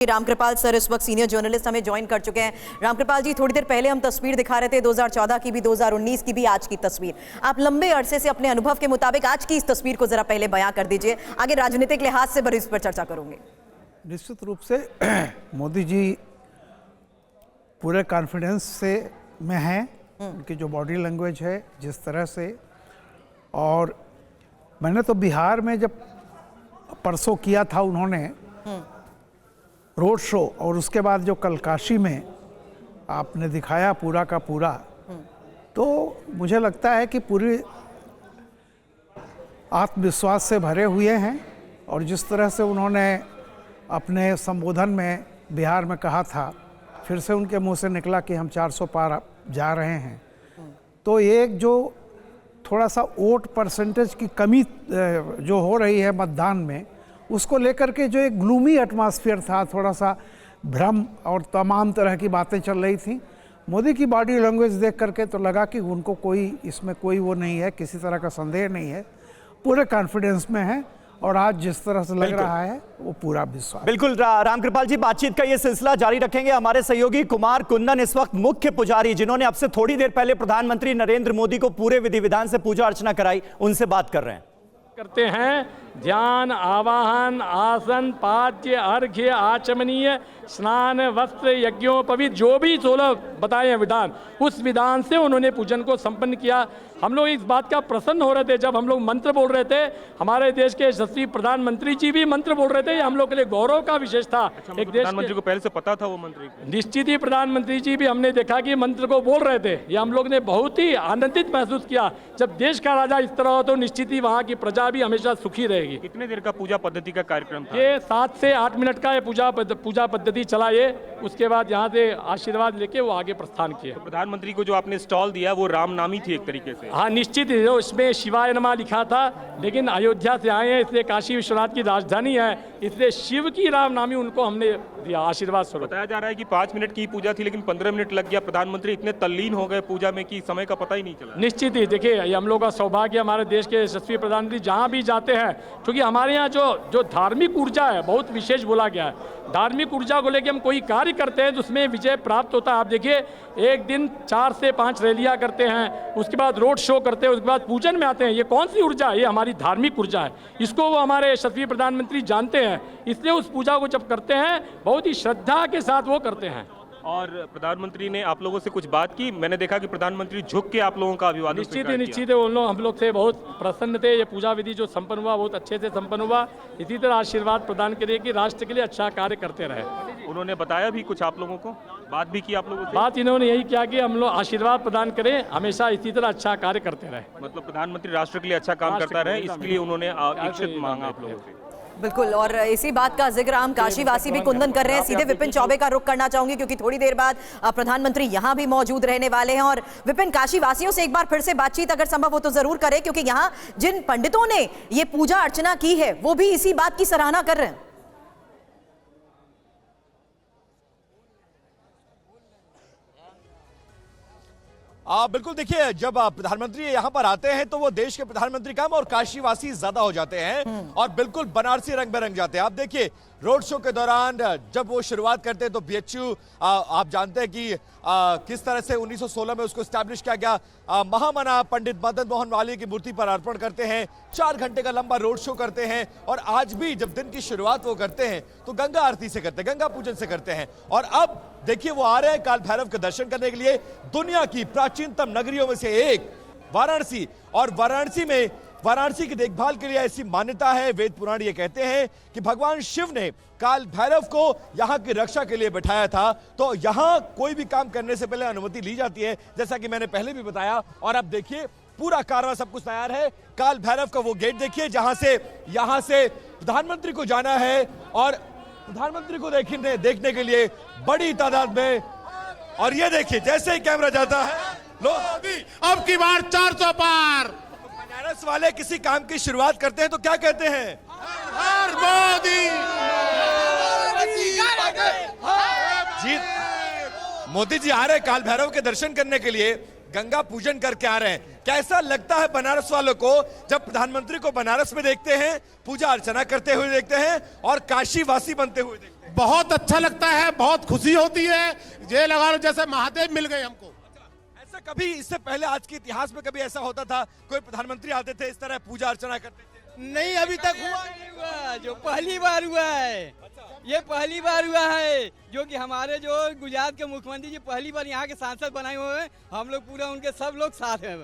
Ramkripal sir इस वक्त senior journalist हमें ज्वाइन कर चुके हैं। रामकृपाल जी, थोड़ी देर पहले हम तस्वीर दिखा रहे थे 2014 की भी, 2019 की भी, आज की तस्वीर। आप लंबे अरसे से अपने अनुभव के मुताबिक आज की इस तस्वीर को जरा पहले बयां कर दीजिए, आगे राजनीतिक लिहाज से बड़ी इस पर चर्चा करूंगे। निश्चित रूप से मोदी जी पूरे कॉन्फिडेंस से में हैं, उनकी जो बॉडी लैंग्वेज है जिस तरह से। और मैंने तो बिहार में जब परसों किया था उन्होंने रोड शो, और उसके बाद जो कल काशी में आपने दिखाया पूरा का पूरा, तो मुझे लगता है कि पूरी आत्मविश्वास से भरे हुए हैं। और जिस तरह से उन्होंने अपने संबोधन में बिहार में कहा था, फिर से उनके मुंह से निकला कि हम 400 पार जा रहे हैं, तो एक जो थोड़ा सा वोट परसेंटेज की कमी जो हो रही है मतदान में, उसको लेकर के जो एक ग्लूमी एटमॉस्फेयर था, थोड़ा सा भ्रम और तमाम तरह की बातें चल रही थी। मोदी की बॉडी लैंग्वेज देख करके तो लगा कि उनको कोई इसमें कोई वो नहीं है, किसी तरह का संदेह नहीं है, पूरे कॉन्फिडेंस में है। और आज जिस तरह से लग रहा है वो पूरा विश्वास। बिल्कुल रामकृपाल जी, बातचीत का ये सिलसिला जारी रखेंगे। हमारे सहयोगी कुमार कुंदन इस वक्त मुख्य पुजारी, जिन्होंने अब से थोड़ी देर पहले प्रधानमंत्री नरेंद्र मोदी को पूरे विधि विधान से पूजा अर्चना कराई, उनसे बात कर रहे हैं। करते हैं ध्यान, आवाहन, आसन, पाद्य, अर्घ्य, आचमनीय, स्नान, वस्त्र, यज्ञोपवीत, जो भी 16 बताए हैं विधान, उस विधान से उन्होंने पूजन को संपन्न किया। हम लोग इस बात का प्रसन्न हो रहे थे जब हम लोग मंत्र बोल रहे थे। हमारे देश के यशस्वी प्रधानमंत्री जी भी मंत्र बोल रहे थे, ये हम लोग के लिए गौरव का विशेष था। एक देश प्रधानमंत्री को पहले से पता था वो मंत्री को? निश्चित ही प्रधानमंत्री जी भी हमने देखा कि मंत्र को बोल रहे थे, ये हम लोग ने बहुत ही आनंदित महसूस किया। जब देश का राजा इस तरह हो तो निश्चित ही वहाँ की प्रजा भी हमेशा सुखी रहेगी। कितने देर का पूजा पद्धति का कार्यक्रम था? ये 7 से 8 मिनट का ये पूजा पद्धति चला ये। उसके बाद यहाँ से आशीर्वाद लेके वो आगे प्रस्थान किए। तो प्रधानमंत्री को जो आपने स्टॉल दिया वो रामनामी थी एक तरीके से? हाँ, निश्चित ही, इसमें शिवाय नमः लिखा था, लेकिन अयोध्या से आए हैं इसलिए काशी विश्वनाथ की राजधानी है, इसलिए शिव की रामनामी उनको हमने दिया आशीर्वाद स्वरूप। बताया जा रहा है कि 5 मिनट की पूजा थी लेकिन 15 मिनट लग गया। प्रधानमंत्री इतने तल्लीन हो गए पूजा में कि समय का पता ही नहीं चला। निश्चित ही, देखिए ये हम लोग का सौभाग्य, हमारे देश के यशस्वी प्रधानमंत्री जहाँ भी जाते हैं, क्योंकि हमारे यहाँ जो धार्मिक ऊर्जा है बहुत विशेष बोला गया है। धार्मिक ऊर्जा को लेकर हम कोई कार्य करते हैं तो उसमें विजय प्राप्त होता है। आप देखिए, एक दिन 4 से 5 रैलियां करते हैं, उसके बाद रोड शो करते हैं, उसके बाद पूजन में आते हैं। ये कौन सी ऊर्जा है? ये हमारी धार्मिक ऊर्जा है। इसको वो हमारे यशस्वी प्रधानमंत्री जानते हैं, इसलिए उस पूजा को जब करते हैं बहुत ही श्रद्धा के साथ वो करते हैं। और प्रधानमंत्री ने आप लोगों से कुछ बात की? मैंने देखा कि प्रधानमंत्री झुक के आप लोगों का अभिवादन निश्चित है, हम लोग से बहुत प्रसन्न थे। ये पूजा विधि जो संपन्न हुआ बहुत अच्छे से संपन्न हुआ। इसी तरह आशीर्वाद प्रदान करिए कि राष्ट्र के लिए अच्छा कार्य करते रहे। उन्होंने बताया भी कुछ आप लोगों को? बात भी की आप लोगों से? बात इन्होंने यही किया कि हम लोग आशीर्वाद प्रदान करें, हमेशा इसी तरह अच्छा कार्य करते रहे। मतलब प्रधानमंत्री राष्ट्र के लिए अच्छा काम करता रहे, इसके लिए उन्होंने इच्छित मांगा आप लोगों से। बिल्कुल, और इसी बात का जिक्र हम काशीवासी भी कुंदन कर रहे हैं। सीधे विपिन चौबे का रुख करना चाहूंगी क्योंकि थोड़ी देर बाद प्रधानमंत्री यहां भी मौजूद रहने वाले हैं। और विपिन, काशीवासियों से एक बार फिर से बातचीत अगर संभव हो तो जरूर करें, क्योंकि यहां जिन पंडितों ने ये पूजा अर्चना की है वो भी इसी बात की सराहना कर रहे हैं। बिल्कुल, देखिए जब प्रधानमंत्री यहाँ पर आते हैं तो वो देश के प्रधानमंत्री कम और काशीवासी ज्यादा हो जाते हैं और बिल्कुल बनारसी रंग में रंग जाते हैं। आप देखिए रोड शो के दौरान जब वो शुरुआत करते हैं तो बीएचयू आप जानते हैं कि किस तरह से 1916 में उसको स्टैब्लिश किया गया। महामना पंडित मदन मोहन मालवीय की मूर्ति पर अर्पण करते हैं, 4 घंटे का लंबा रोड शो करते हैं। और आज भी जब दिन की शुरुआत वो करते हैं तो गंगा आरती से करते हैं, गंगा पूजन से करते हैं। और अब देखिए वो आ रहे हैं काल भैरव के दर्शन करने के लिए। दुनिया की प्राचीनतम नगरियों में से एक वाराणसी, और वाराणसी की देखभाल के लिए ऐसी मान्यता है, वेद पुराण ये कहते हैं कि भगवान शिव ने काल भैरव को यहाँ की रक्षा के लिए बैठाया था। तो यहाँ कोई भी काम करने से पहले अनुमति ली जाती है, जैसा कि मैंने पहले भी बताया। और अब देखिए पूरा कारवां सब कुछ तैयार है। काल भैरव का वो गेट देखिए जहां से यहाँ से प्रधानमंत्री को जाना है, और प्रधानमंत्री को देखने के लिए बड़ी तादाद में। और ये देखिए जैसे ही कैमरा जाता है, लो अब की बार 400 पार। बनारस वाले किसी काम की शुरुआत करते हैं तो क्या कहते हैं? हर मोदी जी, मोदी जी आ रहे हैं काल भैरव के दर्शन करने के लिए, गंगा पूजन करके आ रहे हैं। कैसा लगता है बनारस वालों को जब प्रधानमंत्री को बनारस में देखते हैं, पूजा अर्चना करते हुए देखते हैं और काशी वासी बनते हुए देखते हैं? बहुत अच्छा लगता है, बहुत खुशी होती है। ये लगा लो जैसे महादेव मिल गए हमको। ऐसा कभी इससे पहले आज के इतिहास में कभी ऐसा होता था, कोई प्रधानमंत्री आते थे इस तरह पूजा अर्चना करते थे? नहीं, अभी तक हुआ जो पहली बार हुआ है। ये पहली बार हुआ है जो कि हमारे जो गुजरात के मुख्यमंत्री जी पहली बार यहाँ के सांसद बनाए हुए हैं। हम लोग पूरा उनके सब लोग साथ हैं।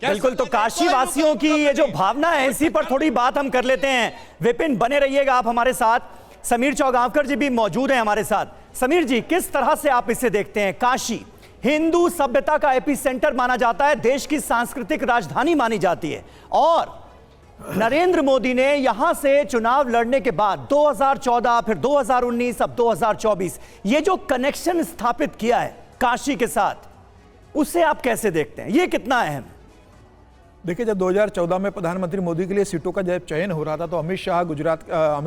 बिल्कुल, तो काशी वासियों की ये जो भावना है इसी पर थोड़ी बात हम कर लेते हैं। विपिन, बने रहिएगा आप हमारे साथ। समीर चौगांवकर जी भी मौजूद हैं हमारे साथ। समीर जी, किस तरह से आप इसे देखते हैं? काशी हिंदू सभ्यता का एपिसेंटर माना जाता है, देश की सांस्कृतिक राजधानी मानी जाती है, और नरेंद्र मोदी ने यहां से चुनाव लड़ने के बाद 2014, फिर 2019, अब 2024 ये जो कनेक्शन स्थापित किया है काशी के साथ, उसे आप कैसे देखते हैं? ये कितना अहम है? देखिए, जब 2014 में प्रधानमंत्री मोदी के लिए सीटों का जब चयन हो रहा था तो अमित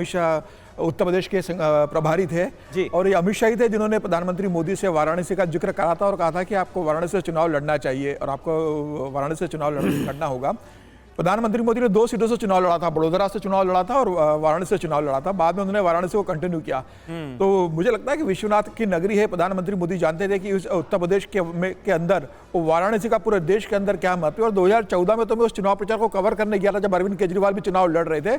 शाह उत्तर प्रदेश के प्रभारी थे जी। और ये अमित शाह ही थे जिन्होंने प्रधानमंत्री मोदी से वाराणसी का जिक्र करा था और कहा था कि आपको वाराणसी से चुनाव लड़ना चाहिए और आपको वाराणसी से चुनाव लड़ना होगा। प्रधानमंत्री मोदी ने 2 सीटों से चुनाव लड़ा था, बड़ोदरा से चुनाव लड़ा था और वाराणसी से चुनाव लड़ा था। बाद में उन्होंने वाराणसी को कंटिन्यू किया। तो मुझे लगता है कि विश्वनाथ की नगरी है। प्रधानमंत्री मोदी जानते थे कि उस उत्तर प्रदेश के अंदर वो वाराणसी का पूरे देश के अंदर क्या महत्व है। और 2014 में तो मैं उस चुनाव प्रचार को कवर करने गया था जब अरविंद केजरीवाल भी चुनाव लड़ रहे थे।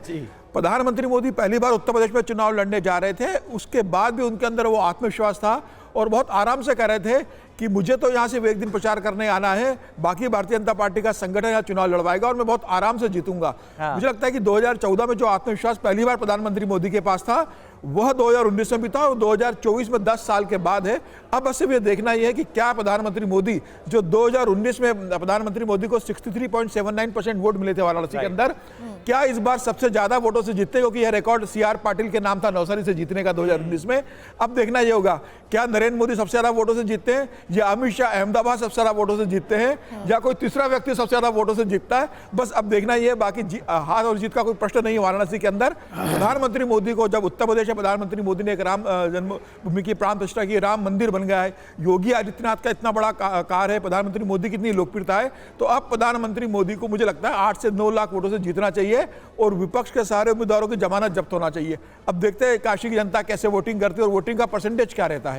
प्रधानमंत्री मोदी पहली बार उत्तर प्रदेश में चुनाव लड़ने जा रहे थे, उसके बाद भी उनके अंदर वो आत्मविश्वास था और बहुत आराम से कह रहे थे कि मुझे तो यहाँ से एक दिन प्रचार करने आना है, बाकी भारतीय जनता पार्टी का संगठन यहाँ चुनाव लड़वाएगा और मैं बहुत आराम से जीतूंगा। मुझे लगता है कि 2014 में जो आत्मविश्वास पहली बार प्रधानमंत्री मोदी के पास था वह 2019 में भी था और 2024 में 10 साल के बाद है। अब बस सिर्फ ये देखना ही है कि क्या प्रधानमंत्री मोदी, जो 2019 में प्रधानमंत्री मोदी को 63.79% वोट मिले थे वाराणसी के अंदर, क्या इस बार सबसे ज्यादा वोटों से जीतते, क्योंकि यह रिकॉर्ड CR पाटिल के नाम था नवसारी से जीतने का 2019 में। अब देखना ये होगा क्या नरेंद्र मोदी सबसे ज्यादा वोटों से जीतते हैं या अमित शाह अहमदाबाद सबसे ज्यादा वोटों से जीतते हैं या कोई तीसरा व्यक्ति सबसे ज्यादा वोटों से जीतता है। बस अब देखना ये है, बाकी हार और जीत का कोई प्रश्न नहीं है वाराणसी के अंदर। प्रधानमंत्री मोदी को जब उत्तर प्रदेश में प्रधानमंत्री मोदी ने एक राम जन्मभूमि की प्राण प्रतिष्ठा की, राम मंदिर बन गया है, योगी आदित्यनाथ का इतना बड़ा कार्य है, प्रधानमंत्री मोदी की इतनी लोकप्रियता है, तो अब प्रधानमंत्री मोदी को मुझे लगता है 8 से 9 लाख वोटों से जीतना चाहिए और विपक्ष के सारे उम्मीदवारों की जमानत जब्त होना चाहिए। अब देखते हैं काशी की जनता कैसे वोटिंग करती है और वोटिंग का परसेंटेज क्या रहता है।